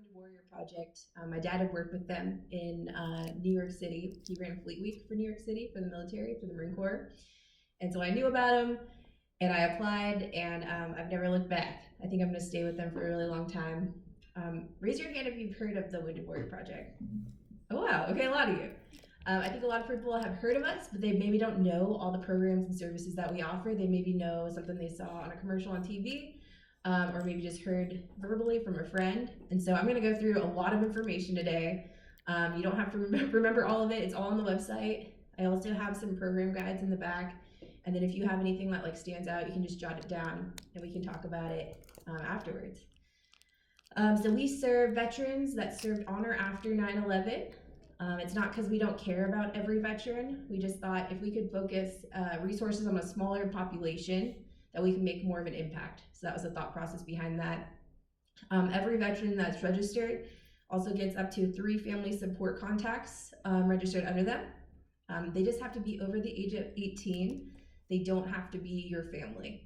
Wounded Warrior Project. My dad had worked with them in New York City. He ran Fleet Week for New York City for the military, for the Marine Corps. And so I knew about him and I applied, and I've never looked back. I think I'm going to stay with them for a really long time. Raise your hand if you've heard of the Wounded Warrior Project. Oh, wow. Okay, a lot of you. I think a lot of people have heard of us, but they maybe don't know all the programs and services that we offer. They maybe know something they saw on a commercial on TV, or maybe just heard verbally from a friend. And so I'm going to go through a lot of information today. You don't have to remember all of it. It's all on the website. I also have some program guides in the back. And then if you have anything that stands out, you can just jot it down and we can talk about it afterwards. So we serve veterans that served on or after 9/11. It's not because we don't care about every veteran. We just thought if we could focus resources on a smaller population, that we can make more of an impact. So that was the thought process behind that. Every veteran that's registered also gets up to 3 family support contacts registered under them. They just have to be over the age of 18. They don't have to be your family.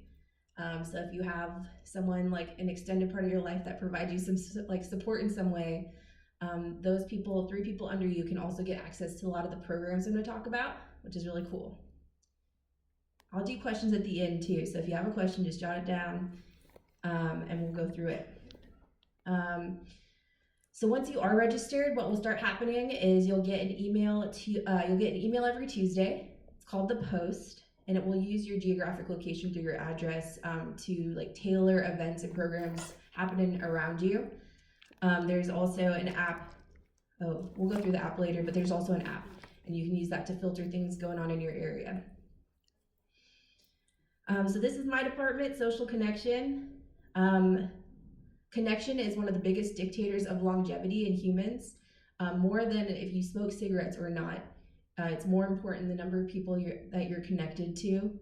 So if you have someone like an extended part of your life that provides you some support in some way, those people, 3 people under you, can also get access to a lot of the programs I'm going to talk about, which is really cool. I'll do questions at the end too, so if you have a question, just jot it down, and we'll go through it. So once you are registered, what will start happening is you'll get an email every Tuesday. It's called the Post, and it will use your geographic location through your address to tailor events and programs happening around you. There's also an app. Oh, we'll go through the app later, but there's also an app, and you can use that to filter things going on in your area. So this is my department, Social Connection. Connection is one of the biggest dictators of longevity in humans, more than if you smoke cigarettes or not. It's more important the number of people that you're connected to.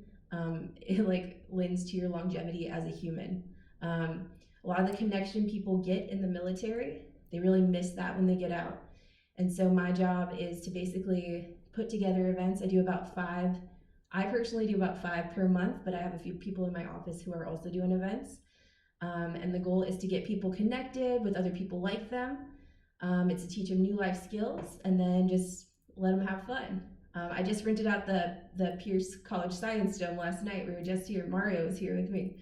It lends to your longevity as a human. A lot of the connection people get in the military, they really miss that when they get out. And so my job is to basically put together events. I personally do about 5 per month, but I have a few people in my office who are also doing events. And the goal is to get people connected with other people like them. It's to teach them new life skills and then just let them have fun. I just rented out the Pierce College Science Dome last night. We were just here. Mario was here with me.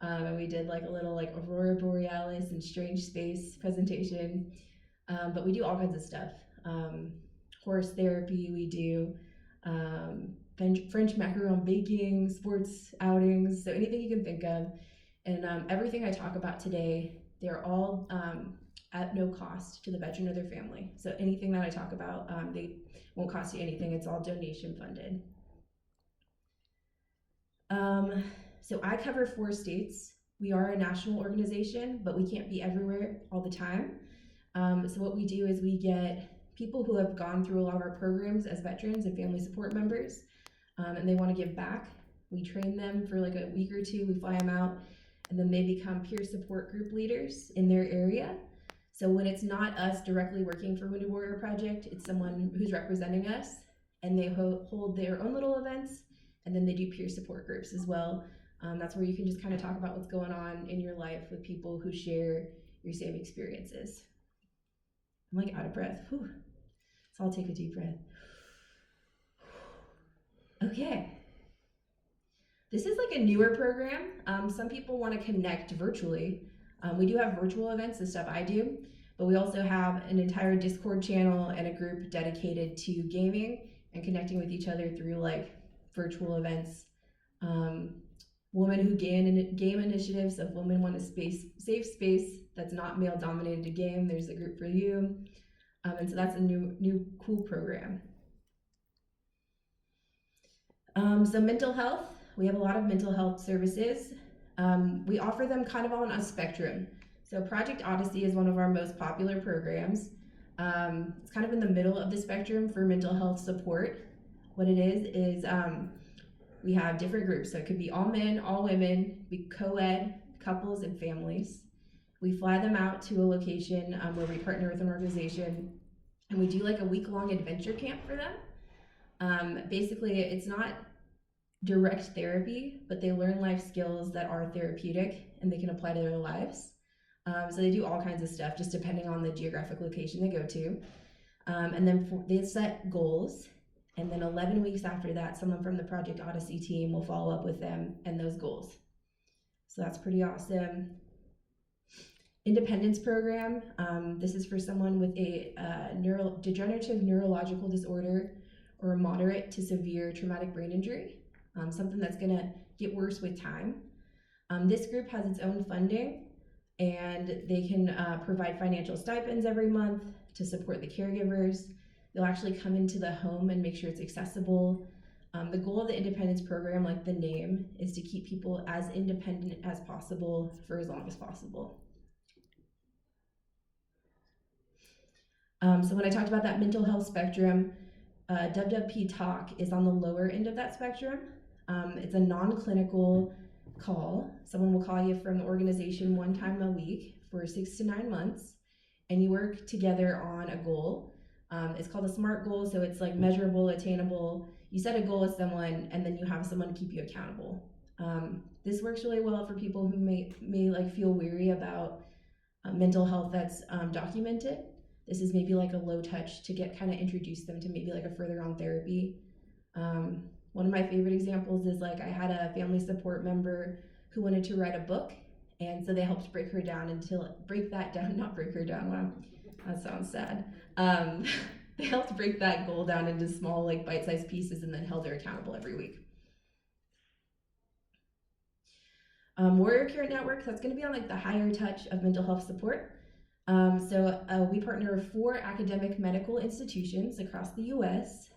And we did a little Aurora Borealis and strange space presentation. But we do all kinds of stuff. Horse therapy we do. French macaron baking, sports outings, so anything you can think of. And everything I talk about today, they're all at no cost to the veteran or their family. So anything that I talk about, they won't cost you anything. It's all donation funded. So I cover 4 states. We are a national organization, but we can't be everywhere all the time. So what we do is we get people who have gone through a lot of our programs as veterans and family support members, and they want to give back. We train them for a week or 2, we fly them out, and then they become peer support group leaders in their area. So when it's not us directly working for Wounded Warrior Project, it's someone who's representing us, and they hold their own little events, and then they do peer support groups as well. That's where you can just kind of talk about what's going on in your life with people who share your same experiences. I'm out of breath. Whew. So I'll take a deep breath. Okay. This is a newer program. Some people want to connect virtually. We do have virtual events, the stuff I do, but we also have an entire Discord channel and a group dedicated to gaming and connecting with each other through virtual events. Women Who Game initiatives. So if women want a safe space that's not male dominated to game, there's a group for you. And so that's a new cool program. So mental health, we have a lot of mental health services. We offer them kind of on a spectrum. So Project Odyssey is one of our most popular programs. It's kind of in the middle of the spectrum for mental health support. What it is we have different groups. So it could be all men, all women, be co-ed, couples, and families. We fly them out to a location where we partner with an organization, and we do a week-long adventure camp for them. Basically, it's not direct therapy, but they learn life skills that are therapeutic and they can apply to their lives. So they do all kinds of stuff, just depending on the geographic location they go to. And then they set goals. And then 11 weeks after that, someone from the Project Odyssey team will follow up with them and those goals. So that's pretty awesome. Independence program. This is for someone with a degenerative neurological disorder or a moderate to severe traumatic brain injury, something that's going to get worse with time. This group has its own funding, and they can provide financial stipends every month to support the caregivers. They'll actually come into the home and make sure it's accessible. The goal of the independence program, like the name, is to keep people as independent as possible for as long as possible. So when I talked about that mental health spectrum, WWP Talk is on the lower end of that spectrum. It's a non-clinical call. Someone will call you from the organization one time a week for 6 to 9 months, and you work together on a goal. It's called a SMART goal, so it's like measurable, attainable. You set a goal with someone, and then you have someone to keep you accountable. This works really well for people who may like feel weary about mental health that's documented. This is maybe like a low touch to get kind of introduce them to maybe like a further on therapy. One of my favorite examples is like I had a family support member who wanted to write a book, and so they helped break that down, not break her down, wow, that sounds sad. They helped break that goal down into small like bite-sized pieces and then held her accountable every week. Warrior Care Network, that's going to be on like the higher touch of mental health support. We partner with 4 academic medical institutions across the U.S.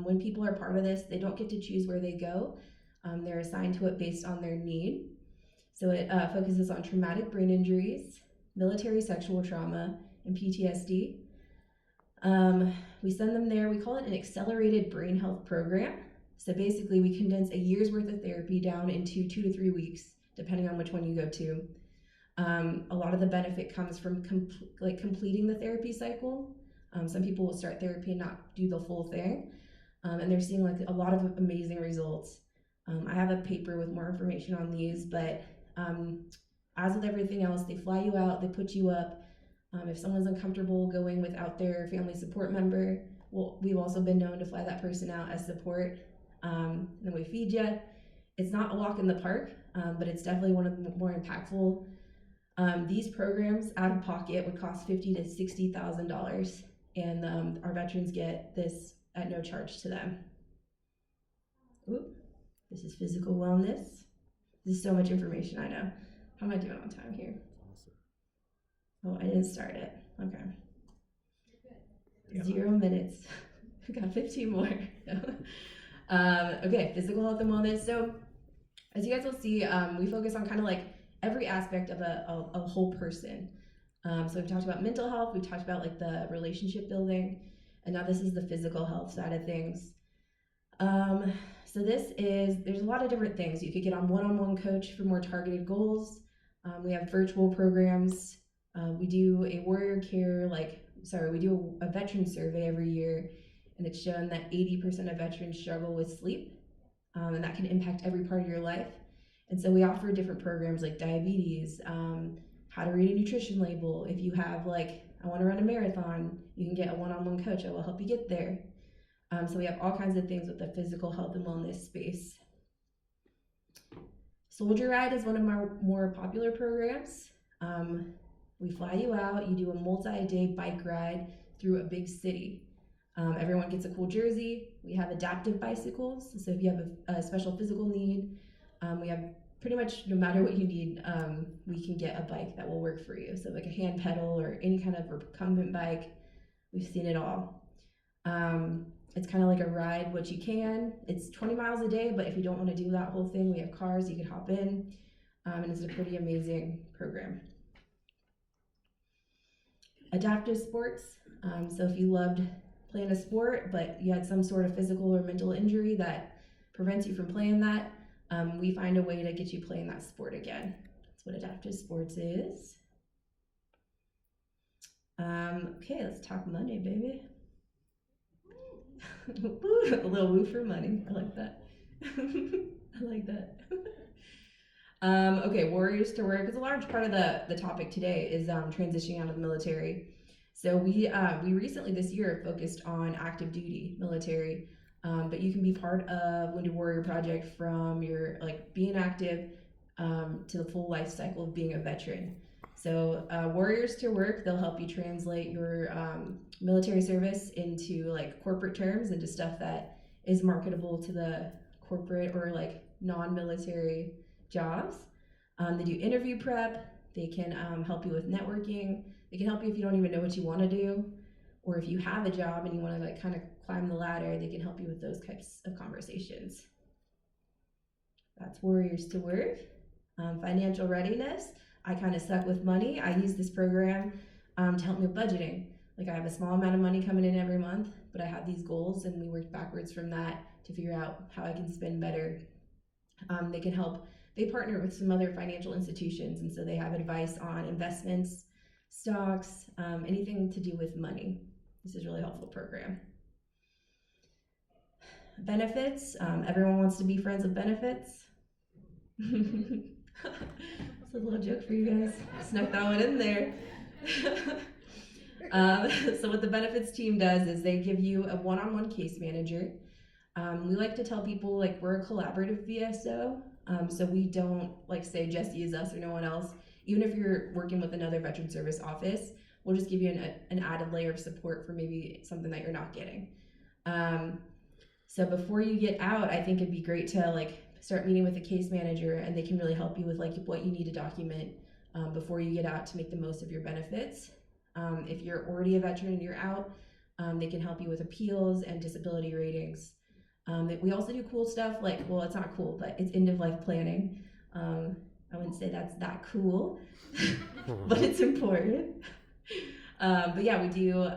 When people are part of this, they don't get to choose where they go. They're assigned to it based on their need. So it focuses on traumatic brain injuries, military sexual trauma, and PTSD. We send them there. We call it an accelerated brain health program. So basically, we condense a year's worth of therapy down into 2 to 3 weeks, depending on which one you go to. A lot of the benefit comes from completing the therapy cycle. Some people will start therapy and not do the full thing, and they're seeing like a lot of amazing results. I have a paper with more information on these, but as with everything else, they fly you out, they put you up. If someone's uncomfortable going without their family support member, we've also been known to fly that person out as support. Then we feed you. It's not a walk in the park, but it's definitely one of the more impactful. These programs out of pocket would cost $50,000 to $60,000, and our veterans get this at no charge to them. Oop, this is physical wellness. This is so much information, I know. How am I doing on time here? Oh, I didn't start it. Okay. Yeah. 0 minutes. We got 15 more. Okay, physical health and wellness. So as you guys will see, we focus on kind of like every aspect of a whole person. So we've talked about mental health, we've talked about like the relationship building, and now this is the physical health side of things. So there's a lot of different things. You could get on one-on-one coach for more targeted goals. We have virtual programs. We do a we do a veteran survey every year, and it's shown that 80% of veterans struggle with sleep, and that can impact every part of your life. And so we offer different programs like diabetes, how to read a nutrition label. If you have I want to run a marathon, you can get a one-on-one coach that will help you get there. So we have all kinds of things with the physical health and wellness space. Soldier Ride is one of our more popular programs. We fly you out, you do a multi-day bike ride through a big city. Everyone gets a cool jersey. We have adaptive bicycles, so if you have a special physical need, we have pretty much no matter what you need, we can get a bike that will work for you. So like a hand pedal or any kind of recumbent bike, we've seen it all. It's kind of like a ride what you can. It's 20 miles a day, but if you don't want to do that whole thing, we have cars you can hop in, and it's a pretty amazing program. Adaptive sports. So if you loved playing a sport, but you had some sort of physical or mental injury that prevents you from playing that, we find a way to get you playing that sport again. That's what adaptive sports is. Okay, let's talk money, baby. A little woo for money. I like that. I like that. Okay, warriors to work is a large part of the topic today is transitioning out of the military. So we recently this year focused on active duty military, but you can be part of Wounded Warrior Project from your like being active to the full life cycle of being a veteran. So warriors to work, they'll help you translate your military service into like corporate terms, into stuff that is marketable to the corporate or like non-military jobs. They do interview prep. They can help you with networking. They can help you if you don't even know what you want to do, or if you have a job and you want to like kind of climb the ladder. They can help you with those types of conversations. That's Warriors to Work. Financial readiness. I kind of suck with money. I use this program to help me with budgeting. Like I have a small amount of money coming in every month, but I have these goals, and we work backwards from that to figure out how I can spend better. They can help. They partner with some other financial institutions, and so they have advice on investments, stocks, anything to do with money. This is a really helpful program. Benefits. Everyone wants to be friends with benefits. It's a little joke for you guys. Snuck that one in there. So what the benefits team does is they give you a one-on-one case manager. We like to tell people like we're a collaborative VSO, so we don't like say just use us or no one else. Even if you're working with another veteran service office, we'll just give you an added layer of support for maybe something that you're not getting. So before you get out, I think it'd be great to like start meeting with a case manager, and they can really help you with like what you need to document before you get out to make the most of your benefits. If you're already a veteran and you're out, they can help you with appeals and disability ratings. We also do cool stuff like, well, it's not cool, but it's end of life planning. I wouldn't say that's that cool, but it's important. But yeah, we do,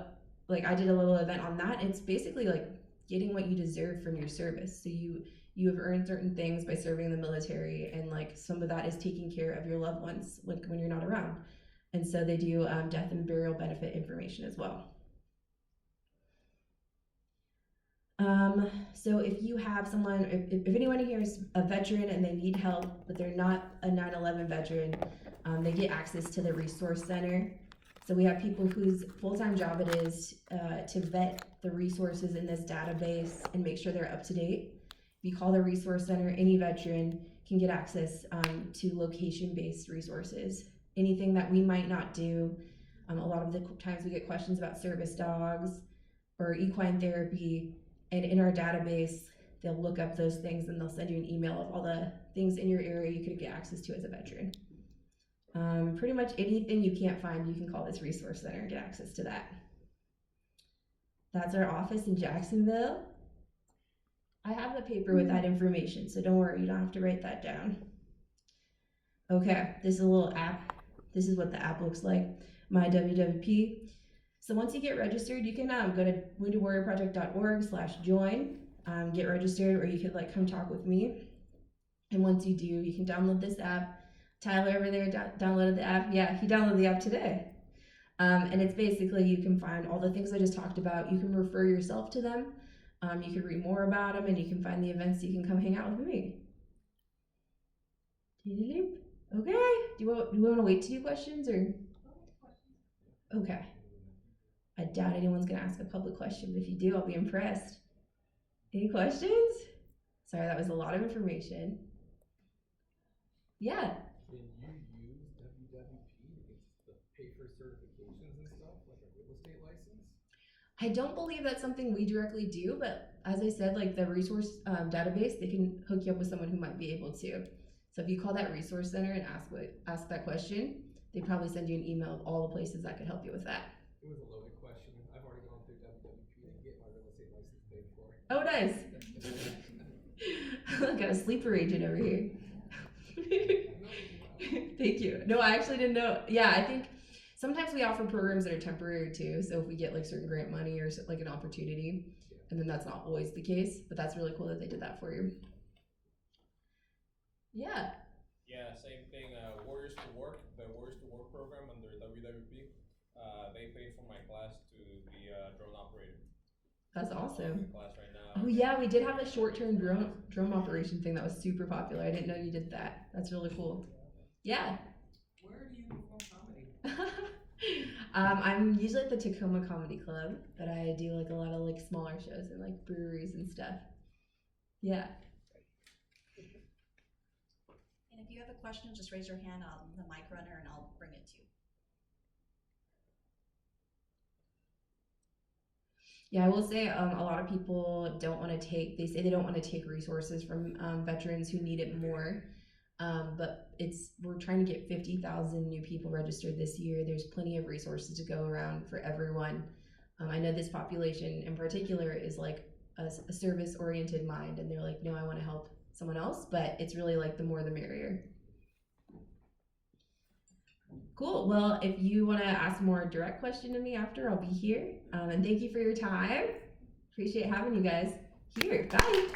like, I did a little event on that. It's basically like getting what you deserve from your service. So you have earned certain things by serving in the military, and like some of that is taking care of your loved ones like when you're not around. And so they do death and burial benefit information as well. So if you have someone, if anyone here is a veteran and they need help, but they're not a 9/11 veteran, they get access to the resource center. So we have people whose full-time job it is to vet the resources in this database and make sure they're up to date. If you call the resource center, any veteran can get access to location-based resources. Anything that we might not do. A lot of the times we get questions about service dogs or equine therapy, and in our database, they'll look up those things and they'll send you an email of all the things in your area you could get access to as a veteran. Pretty much anything you can't find, you can call this resource center and get access to that. That's our office in Jacksonville. I have the paper with that information, so don't worry, you don't have to write that down. Okay, this is a little app. This is what the app looks like, my WWP. So once you get registered, you can go to woundedwarriorproject.org/join, get registered, or you could like come talk with me. And once you do, you can download this app. Tyler over there downloaded the app. Yeah, he downloaded the app today. And it's basically, you can find all the things I just talked about. You can refer yourself to them. You can read more about them, and you can find the events. You can come hang out with me. Okay. Do you want to wait to do questions or? Okay. I doubt anyone's gonna ask a public question, but if you do, I'll be impressed. Any questions? Sorry, that was a lot of information. Yeah. Can you use WWP to pay for certifications and stuff, like a real estate license? I don't believe that's something we directly do, but as I said, like the resource database, they can hook you up with someone who might be able to. So if you call that resource center and ask that question, they probably send you an email of all the places that could help you with that. It was a loaded question. I've already gone through WWP to get my real estate license paid for. Oh, nice. Got a sleeper agent over here. Thank you. No, I actually didn't know. Yeah, I think sometimes we offer programs that are temporary too. So if we get like certain grant money or like an opportunity, and then that's not always the case, but that's really cool that they did that for you. Yeah. Yeah, same thing. Warriors to Work, the Warriors to Work program under WWP. They paid for my class to be a drone operator. That's awesome. Class right now. Oh yeah, we did have a short-term drum operation thing that was super popular. I didn't know you did that. That's really cool. Yeah. Where do you perform comedy? I'm usually at the Tacoma Comedy Club, but I do like a lot of like smaller shows and like breweries and stuff. Yeah. And if you have a question, just raise your hand on the mic runner and I'll bring it to you. Yeah, I will say a lot of people don't want to take, they say they don't want to take resources from veterans who need it more. But we're trying to get 50,000 new people registered this year. There's plenty of resources to go around for everyone. I know this population in particular is like a service oriented mind, and they're like, no, I want to help someone else, but it's really like the more the merrier. Cool. Well, if you want to ask a more direct question to me after, I'll be here. And thank you for your time. Appreciate having you guys here. Bye.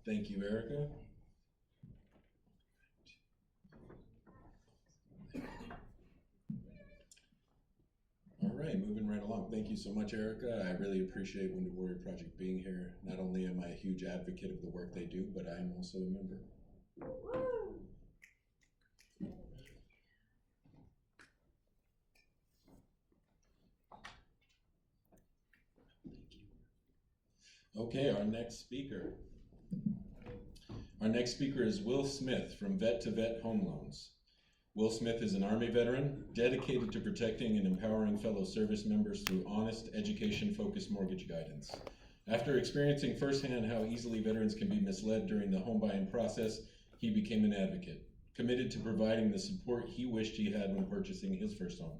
Thank you, Erica. All right, moving right along. Thank you so much, Erica. I really appreciate Wounded Warrior Project being here. Not only am I a huge advocate of the work they do, but I am also a member. Okay, our next speaker. Our next speaker is Will Smith from Vet to Vet Home Loans. Will Smith is an Army veteran dedicated to protecting and empowering fellow service members through honest, education-focused mortgage guidance. After experiencing firsthand how easily veterans can be misled during the home buying process, he became an advocate, committed to providing the support he wished he had when purchasing his first home.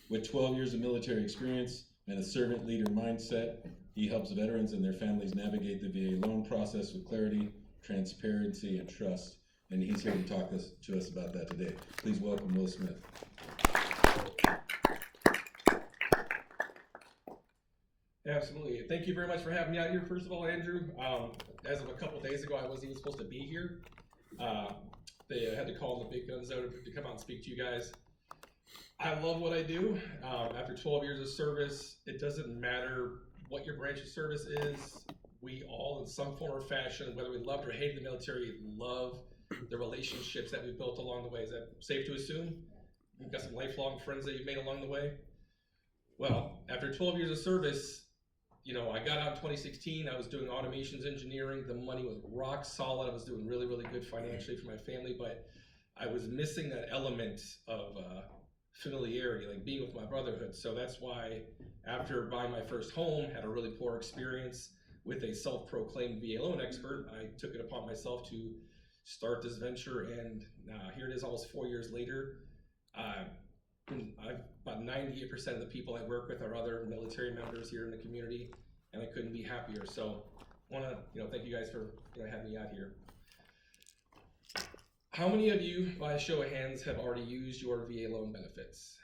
With 12 years of military experience and a servant leader mindset, he helps veterans and their families navigate the VA loan process with clarity, transparency, and trust. And he's here to talk to us about that today. Please welcome Will Smith. Absolutely. Thank you very much for having me out here, first of all, Andrew. As of a couple days ago, I wasn't even supposed to be here. They had to call the big guns out to come out and speak to you guys. I love what I do. After 12 years of service, it doesn't matter what your branch of service is. We all, in some form or fashion, whether we loved or hated the military, love the relationships that we've built along the way. Is that safe to assume? You've got some lifelong friends that you've made along the way? Well, after 12 years of service, you know, I got out in 2016. I was doing automations engineering. The money was rock solid. I was doing really, really good financially for my family, but I was missing that element of familiarity, like being with my brotherhood. So that's why after buying my first home, had a really poor experience with a self-proclaimed VA loan expert, I took it upon myself to start this venture, and here it is almost 4 years later. About 98% of the people I work with are other military members here in the community, and I couldn't be happier. So I want to thank you guys for having me out here. How many of you, by a show of hands, have already used your VA loan benefits?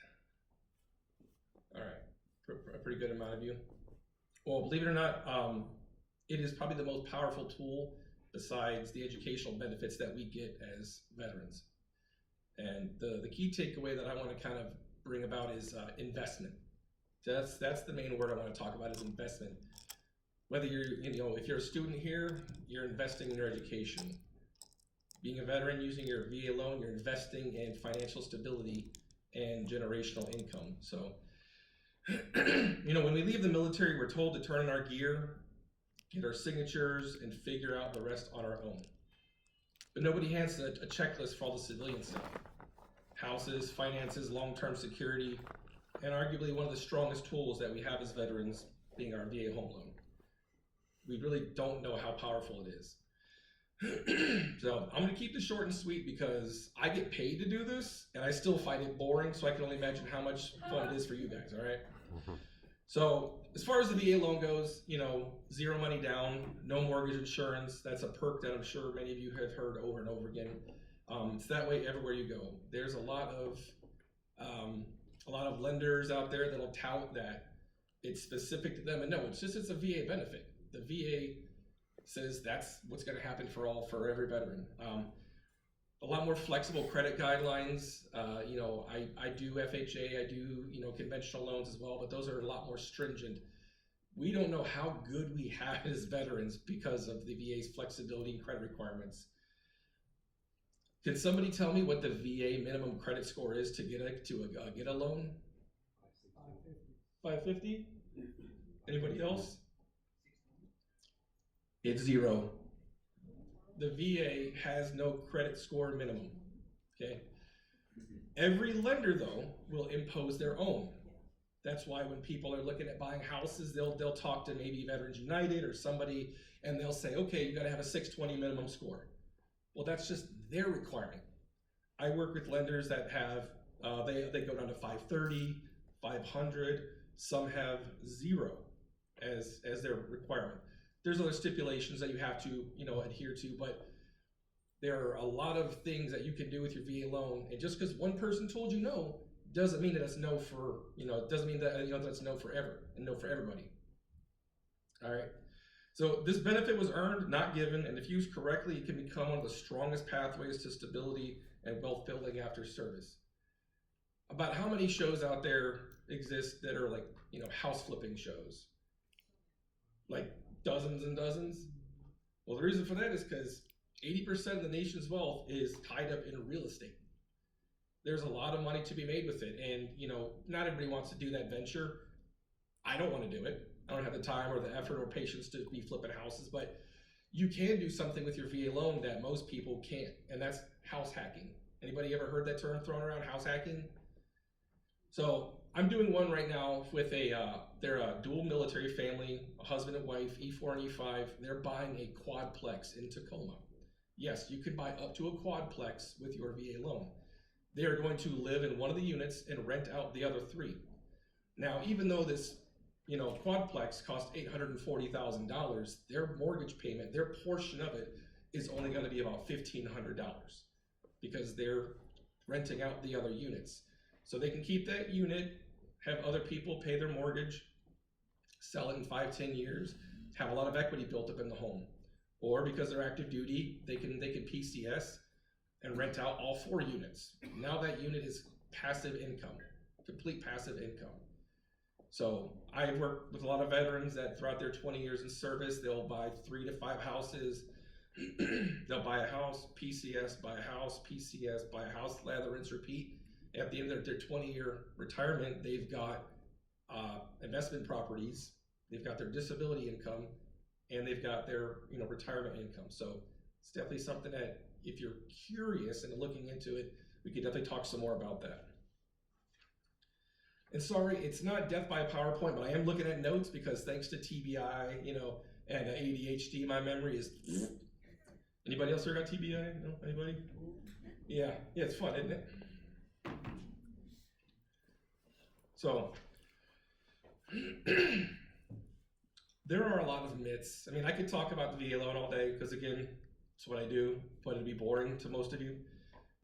All right, a pretty good amount of you. Well, believe it or not, it is probably the most powerful tool besides the educational benefits that we get as veterans. And the key takeaway that I want to kind of bring about is investment. That's the main word I want to talk about is investment. Whether if you're a student here, you're investing in your education. Being a veteran, using your VA loan, you're investing in financial stability and generational income. So, when we leave the military, we're told to turn in our gear, get our signatures, and figure out the rest on our own. But nobody hands a checklist for all the civilian stuff. Houses, finances, long-term security, and arguably one of the strongest tools that we have as veterans being our VA home loan. We really don't know how powerful it is. So I'm gonna keep this short and sweet because I get paid to do this and I still find it boring, so I can only imagine how much fun it is for you guys, all right? So as far as the VA loan goes, 0 money down, no mortgage insurance. That's a perk that I'm sure many of you have heard over and over again. It's that way everywhere you go. There's a lot of lenders out there that'll tout that it's specific to them, and no, it's a VA benefit. The VA says that's what's going to happen for every veteran. a lot more flexible credit guidelines. You know, I do FHA, I do, you know, conventional loans as well, but those are a lot more stringent. We don't know how good we have as veterans because of the VA's flexibility and credit requirements. Can somebody tell me what the VA minimum credit score is to get a loan? 550. Anybody else? It's 0. The VA has no credit score minimum. Okay. Every lender though will impose their own. That's why when people are looking at buying houses, they'll talk to maybe Veterans United or somebody, and they'll say, okay, you got to have a 620 minimum score. Well, that's just their requirement. I work with lenders that have they go down to 530, 500. Some have 0 as their requirement. There's other stipulations that you have to, you know, adhere to, but there are a lot of things that you can do with your VA loan, and just because one person told you no doesn't mean that it's no for, you know, it doesn't mean that, you know, that's no forever and no for everybody. All right. So this benefit was earned, not given, and if used correctly, it can become one of the strongest pathways to stability and wealth building after service. About how many shows out there exist that are like, you know, house flipping shows? Like dozens and dozens? Well, the reason for that is because 80% of the nation's wealth is tied up in real estate. There's a lot of money to be made with it, and you know, not everybody wants to do that venture. I don't want to do it. I don't have the time or the effort or patience to be flipping houses, but you can do something with your VA loan that most people can't, and that's house hacking. Anybody ever heard that term thrown around, house hacking? So I'm doing one right now with they're a dual military family, a husband and wife, E4 and E5. They're buying a quadplex in Tacoma. Yes, you can buy up to a quadplex with your VA loan. They are going to live in one of the units and rent out the other 3. Now, even though this, you know, quadplex cost $840,000, their mortgage payment, their portion of it is only going to be about $1,500 because they're renting out the other units. So they can keep that unit, have other people pay their mortgage, sell it in 5-10 years, have a lot of equity built up in the home. Or because they're active duty, they can PCS and rent out all 4 units. Now that unit is passive income, complete passive income. So I work with a lot of veterans that throughout their 20 years in service, they'll buy 3 to 5 houses. They'll buy a house, PCS, buy a house, PCS, buy a house, lather, rinse, repeat. At the end of their 20-year retirement, they've got investment properties, they've got their disability income, and they've got their, you know, retirement income. So it's definitely something that if you're curious and looking into it, we could definitely talk some more about that. And sorry, it's not death by a PowerPoint, but I am looking at notes because thanks to TBI, you know, and ADHD, my memory is. Anybody else here got TBI? No, anybody? Yeah, it's fun, isn't it? So there are a lot of myths. I mean, I could talk about the VA loan all day because again, it's what I do, but it'd be boring to most of you.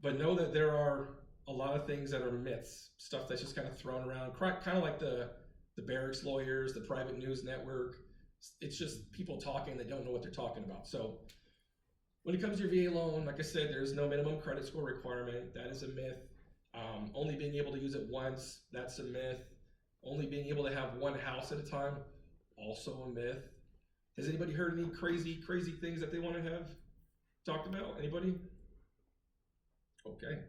But know that there are a lot of things that are myths, stuff that's just kind of thrown around, kind of like the barracks lawyers, the private news network. It's just people talking that don't know what they're talking about. So when it comes to your VA loan, like I said, there's no minimum credit score requirement. That is a myth. Only being able to use it once, that's a myth. Only being able to have one house at a time, also a myth. Has anybody heard any crazy things that they want to have talked about? Anybody? Okay.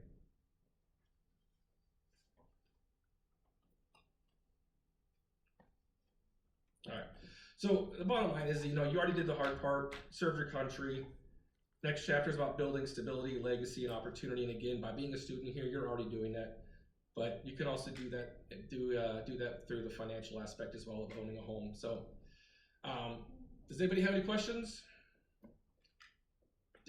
All right. So the bottom line is, you know, you already did the hard part, served your country. Next chapter is about building stability, legacy, and opportunity. And again, by being a student here, you're already doing that. But you can also do that through the financial aspect as well of owning a home. So, does anybody have any questions?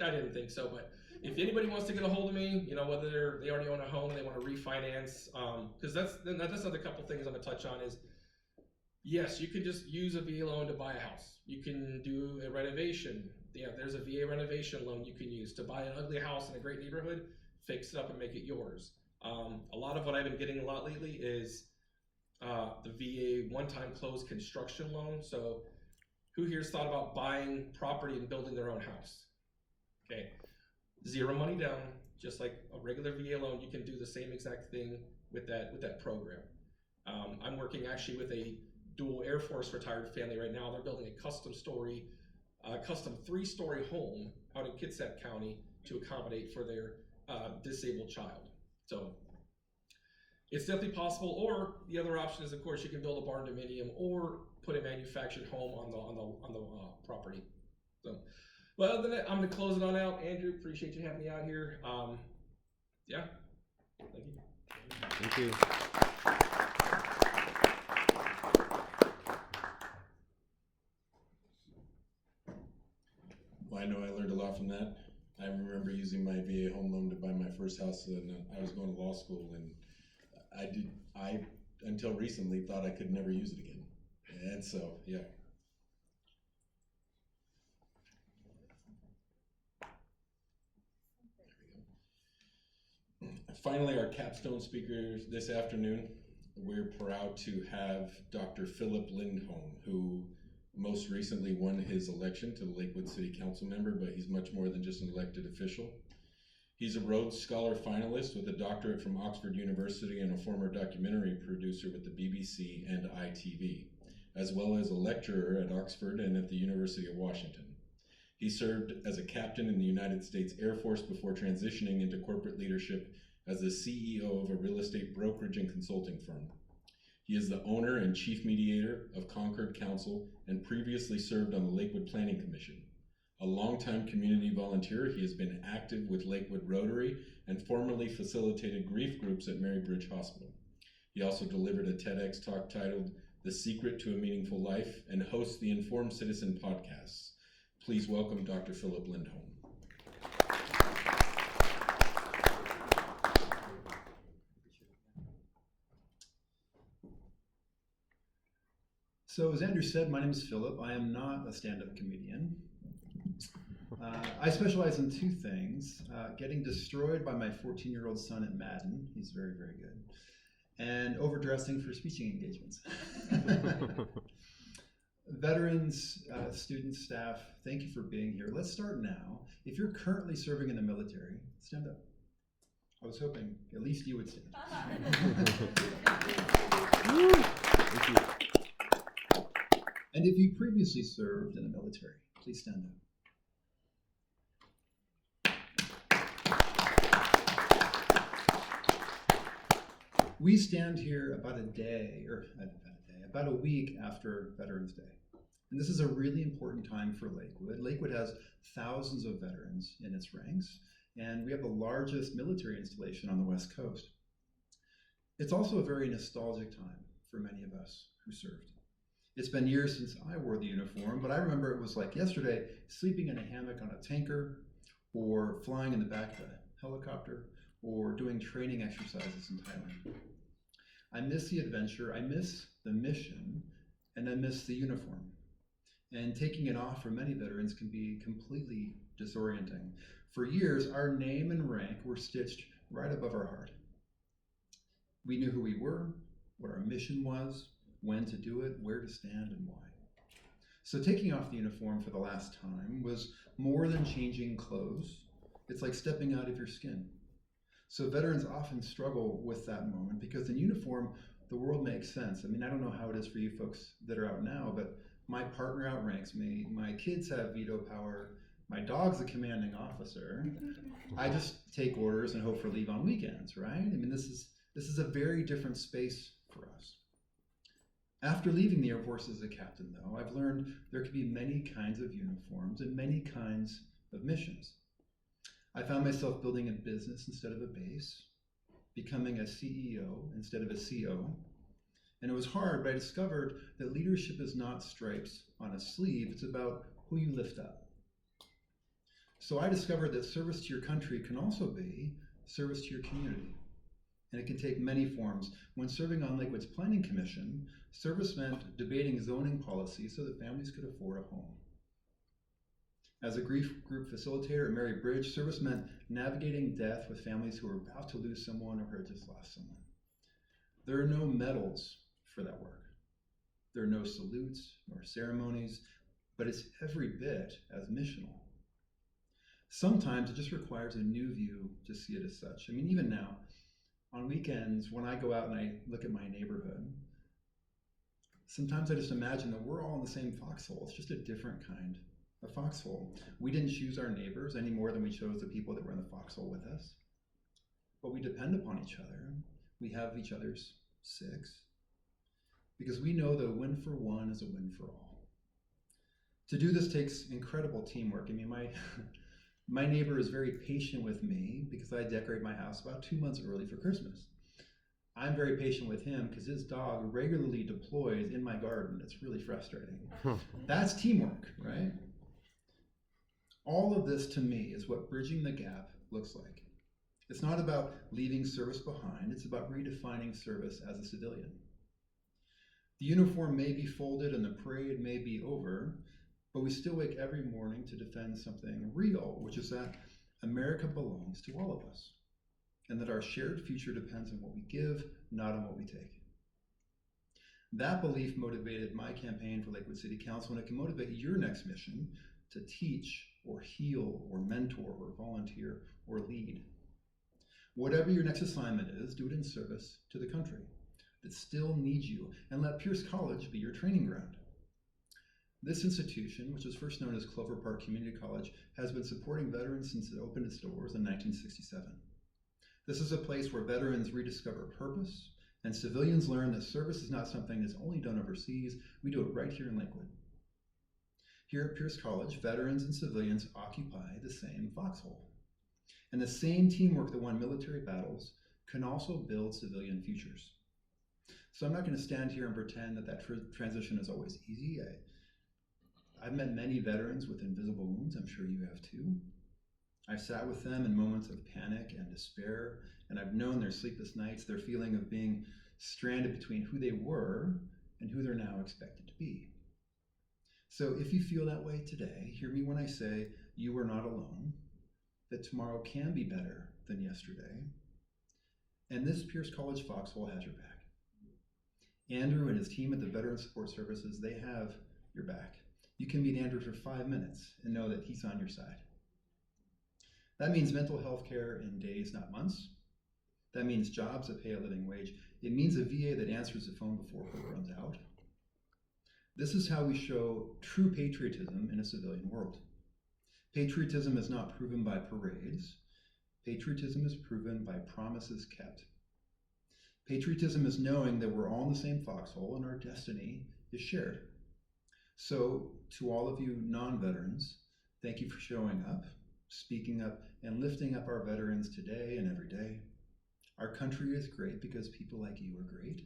I didn't think so, but if anybody wants to get a hold of me, you know, whether they already own a home, they want to refinance, because that's another couple things I'm gonna touch on is, yes, you can just use a VA loan to buy a house. You can do a renovation. Yeah, there's a VA renovation loan you can use to buy an ugly house in a great neighborhood, fix it up and make it yours. A lot of what I've been getting a lot lately is the VA one-time close construction loan. So who here's thought about buying property and building their own house? Okay, 0 money down, just like a regular VA loan, you can do the same exact thing with that program. I'm working actually with a dual Air Force retired family right now. They're building a custom 3-story home out in Kitsap County to accommodate for their disabled child. So it's definitely possible. Or the other option is, of course, you can build a barn dominium or put a manufactured home on the property. So, well, other than that, I'm gonna close it on out. Andrew, appreciate you having me out here. Yeah, thank you. Thank you. Well, I know I learned a lot from that. I remember using my VA home loan to buy my first house, and I was going to law school, and I until recently thought I could never use it again. And so, yeah. There we go. Finally, our capstone speaker this afternoon, we're proud to have Dr. Philip Lindholm, who most recently won his election to the Lakewood City Council member, but he's much more than just an elected official. He's a Rhodes Scholar finalist with a doctorate from Oxford University and a former documentary producer with the BBC and ITV, as well as a lecturer at Oxford and at the University of Washington. He served as a captain in the United States Air Force before transitioning into corporate leadership as the CEO of a real estate brokerage and consulting firm. He is the owner and chief mediator of Concord Council and previously served on the Lakewood Planning Commission. A longtime community volunteer, he has been active with Lakewood Rotary and formerly facilitated grief groups at Mary Bridge Hospital. He also delivered a TEDx talk titled The Secret to a Meaningful Life and hosts the Informed Citizen podcasts. Please welcome Dr. Philip Lindholm. So as Andrew said, my name is Philip. I am not a stand-up comedian. I specialize in two things, getting destroyed by my 14-year-old son at Madden. He's very, very good. And overdressing for speaking engagements. Veterans, students, staff, thank you for being here. Let's start now. If you're currently serving in the military, stand up. I was hoping at least you would stand. Thank you. And if you previously served in the military, please stand up. We stand here about a week after Veterans Day. And this is a really important time for Lakewood. Lakewood has thousands of veterans in its ranks, and we have the largest military installation on the West Coast. It's also a very nostalgic time for many of us who served. It's been years since I wore the uniform, but I remember it was like yesterday, sleeping in a hammock on a tanker, or flying in the back of a helicopter, or doing training exercises in Thailand. I miss the adventure, I miss the mission, and I miss the uniform. And taking it off for many veterans can be completely disorienting. For years, our name and rank were stitched right above our heart. We knew who we were, what our mission was, when to do it, where to stand, and why. So taking off the uniform for the last time was more than changing clothes. It's like stepping out of your skin. So veterans often struggle with that moment because in uniform, the world makes sense. I mean, I don't know how it is for you folks that are out now, but my partner outranks me. My kids have veto power. My dog's a commanding officer. I just take orders and hope for leave on weekends, right? I mean, this is a very different space for us. After leaving the Air Force as a captain, though, I've learned there could be many kinds of uniforms and many kinds of missions. I found myself building a business instead of a base, becoming a CEO instead of a CO. And it was hard, but I discovered that leadership is not stripes on a sleeve, it's about who you lift up. So I discovered that service to your country can also be service to your community. And it can take many forms. When serving on Lakewood's Planning Commission, service meant debating zoning policy so that families could afford a home. As a grief group facilitator at Mary Bridge, service meant navigating death with families who were about to lose someone or who had just lost someone. There are no medals for that work. There are no salutes nor ceremonies, but it's every bit as missional. Sometimes it just requires a new view to see it as such. I mean, even now, on weekends, when I go out and I look at my neighborhood, sometimes I just imagine that we're all in the same foxhole. It's just a different kind of foxhole. We didn't choose our neighbors any more than we chose the people that were in the foxhole with us. But we depend upon each other. We have each other's six, because we know that a win for one is a win for all. To do this takes incredible teamwork. I mean, my neighbor is very patient with me because I decorate my house about 2 months early for Christmas. I'm very patient with him because his dog regularly deploys in my garden. It's really frustrating. That's teamwork, right? All of this to me is what bridging the gap looks like. It's not about leaving service behind, it's about redefining service as a civilian. The uniform may be folded and the parade may be over, but we still wake every morning to defend something real, which is that America belongs to all of us, and that our shared future depends on what we give, not on what we take. That belief motivated my campaign for Lakewood City Council, and it can motivate your next mission to teach or heal or mentor or volunteer or lead. Whatever your next assignment is, do it in service to the country that still needs you, and let Pierce College be your training ground. This institution, which was first known as Clover Park Community College, has been supporting veterans since it opened its doors in 1967. This is a place where veterans rediscover purpose, and civilians learn that service is not something that's only done overseas. We do it right here in Lakewood. Here at Pierce College, veterans and civilians occupy the same foxhole. And the same teamwork that won military battles can also build civilian futures. So I'm not going to stand here and pretend that transition is always easy. I've met many veterans with invisible wounds. I'm sure you have too. I've sat with them in moments of panic and despair, and I've known their sleepless nights, their feeling of being stranded between who they were and who they're now expected to be. So if you feel that way today, hear me when I say you are not alone, that tomorrow can be better than yesterday, and this Pierce College Foxhole has your back. Andrew and his team at the Veteran Support Services, they have your back. You can meet Andrew for 5 minutes and know that he's on your side. That means mental health care in days, not months. That means jobs that pay a living wage. It means a VA that answers the phone before it runs out. This is how we show true patriotism in a civilian world. Patriotism is not proven by parades. Patriotism is proven by promises kept. Patriotism is knowing that we're all in the same foxhole and our destiny is shared. So, to all of you non-veterans, thank you for showing up, speaking up, and lifting up our veterans today and every day. Our country is great because people like you are great.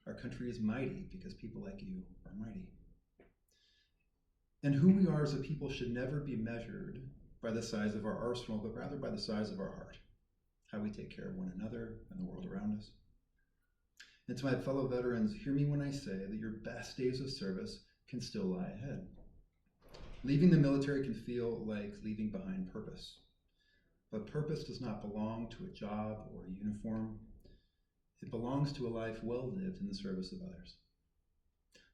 Our country is mighty because people like you are mighty. And who we are as a people should never be measured by the size of our arsenal, but rather by the size of our heart, how we take care of one another and the world around us. And to my fellow veterans, hear me when I say that your best days of service can still lie ahead. Leaving the military can feel like leaving behind purpose, but purpose does not belong to a job or a uniform. It belongs to a life well lived in the service of others.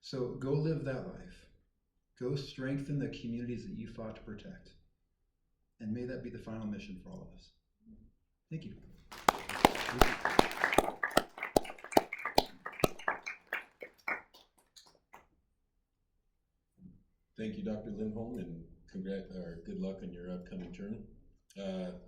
So go live that life. Go strengthen the communities that you fought to protect. And may that be the final mission for all of us. Thank you. Thank you, Dr. Lindholm, and good luck on your upcoming term.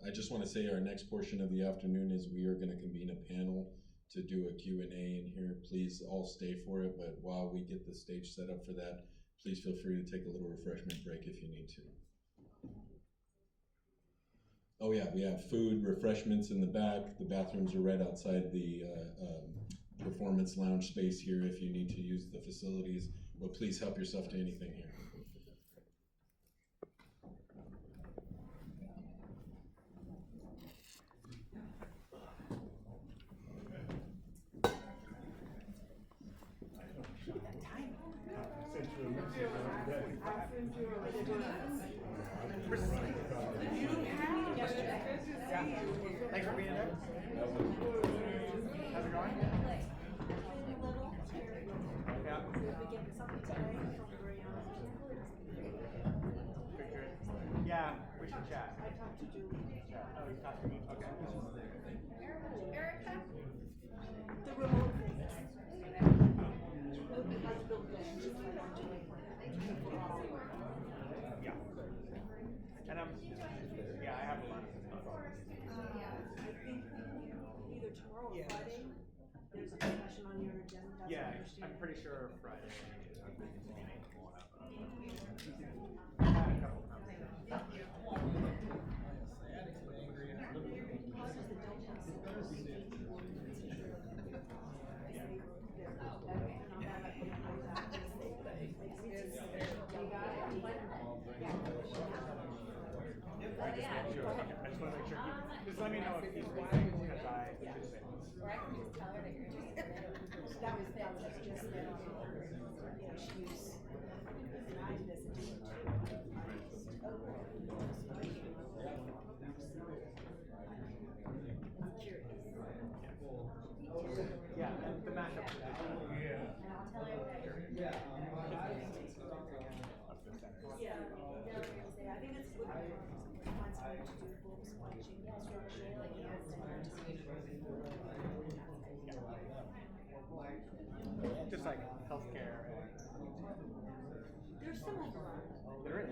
I just want to say our next portion of the afternoon is we are going to convene a panel to do a Q&A in here. Please all stay for it, but while we get the stage set up for that, please feel free to take a little refreshment break if you need to. Oh yeah, we have food, refreshments in the back. The bathrooms are right outside the performance lounge space here if you need to use the facilities, but please help yourself to anything here. Thanks for being there. How's it going? Yeah. Yeah, Yeah, we should chat. I talked to Julie. Oh, you talked to me? Okay. Erica? The remote thing. Like build things. Yeah. And yeah, I have a lot of stuff. I think either tomorrow or Friday, there's a discussion on your agenda. That's Yeah, what I understand. I'm pretty sure Friday. We'll have a couple times. I just want to make sure just let me know if he's waiting because I just Or I can just tell her that you're interested. That was just that, she used, and I did this too. yeah, and the mashup. Yeah. And I'll tell her that you're Yeah, they're gonna say, I think it's good to find somebody to do full supply chain construction, like, Just like healthcare. there's some overlap. There is.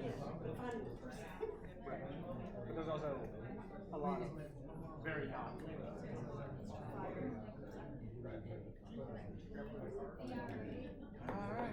Right. But there's also a lot of very non. Alright.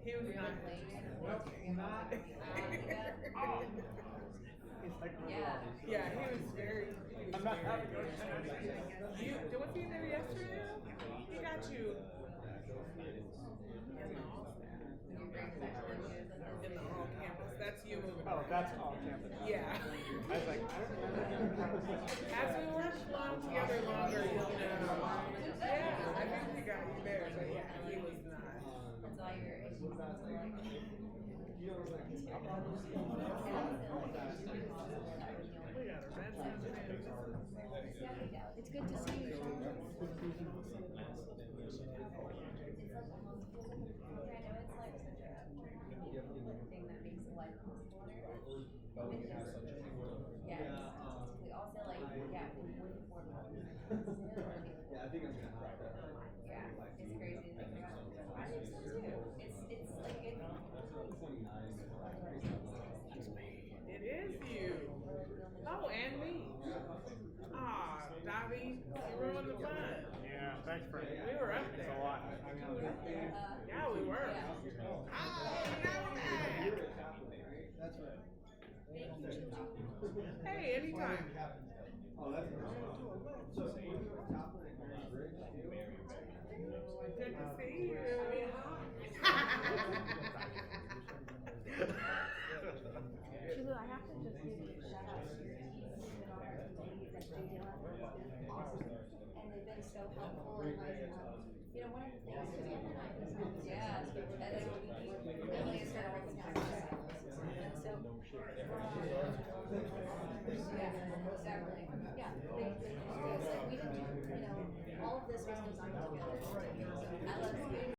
He was not late. Yeah, he was very. I'm not happy. Was he there yesterday? He got you. In the all campus. That's you moving. Oh, that's all campus. Yeah. I was like, I don't remember. As we worked along together longer, you'll know. Yeah, I think we got you there, but yeah, he was not. That's all your issues. It's good to see you. Thing that makes life possible. Yeah, we also like, yeah, we wouldn't form yeah, I think I'm gonna have that. Yeah, it's crazy to think about. I think so too. It's like It is you. Oh, and me. Ah, Dobby, you ruined the fun. Yeah, thanks for We were up there. a lot. Yeah, we were. That's right. Hey, anytime. Oh, that's Good to see you. Shilu, I have to just give you a shout out to your team. And they've been so helpful and like, one of the things. yeah, and then really is kind of And so, yeah, exactly. Yeah, we didn't, all of this was designed together. I love